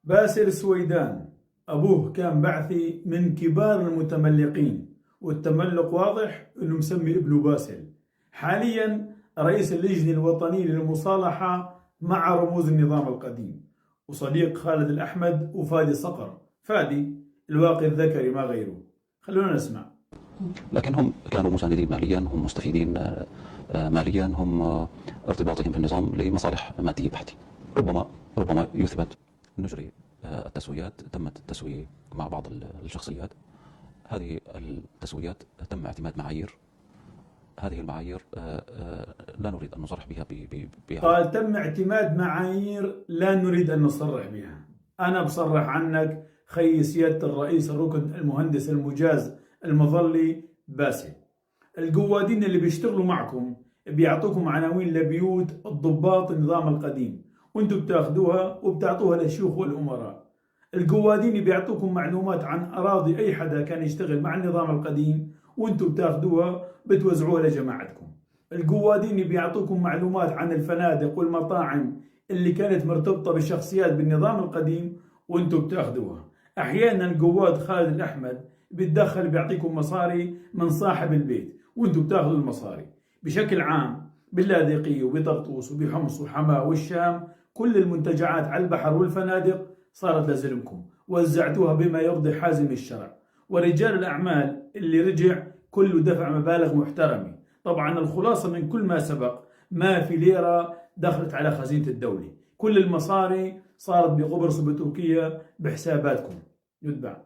باسل السويدان أبوه كان بعثي من كبار المتملقين، والتملق واضح أنه مسمي ابنه باسل. حاليا رئيس اللجنة الوطنية للمصالحة مع رموز النظام القديم، وصديق خالد الأحمد وفادي صقر. فادي الواقي الذكري ما غيره. خلونا نسمع. لكن هم كانوا مساندين ماليا، هم مستفيدين ماليا، هم ارتباطهم بالنظام لمصالح مادية بحتة. ربما يثبت نجري التسويات، تمت التسوية مع بعض الشخصيات. هذه التسويات تم اعتماد معايير، هذه المعايير لا نريد أن نصرح بها. قال تم اعتماد معايير لا نريد أن نصرح بها. أنا بصرح عنك خي سيادة الرئيس الركن المهندس المجاز المظلي باسل. القوادين اللي بيشتغلوا معكم بيعطوكم عناوين لبيوت الضباط النظام القديم، وانتم بتاخذوها وبتعطوها للشيوخ والأمراء. القوادين بيعطوكم معلومات عن أراضي أي حدا كان يشتغل مع النظام القديم، وانتم بتاخذوها بتوزعوها لجماعتكم. القوادين بيعطوكم معلومات عن الفنادق والمطاعم اللي كانت مرتبطة بشخصيات بالنظام القديم، وانتم بتاخذوها. أحيانا القواد خالد الأحمد بيتدخل بيعطيكم مصاري من صاحب البيت، وانتم بتاخذوا المصاري. بشكل عام باللاذقية وبطرطوس وبحمص وحماة والشام كل المنتجعات على البحر والفنادق صارت لزلمكم، وزعتوها بما يرضي حازم الشرع. ورجال الأعمال اللي رجع كله دفع مبالغ محترمة. طبعا الخلاصة من كل ما سبق، ما في ليرة دخلت على خزينة الدولة، كل المصاري صارت بقبرص وبتركيا بحساباتكم. يتبع.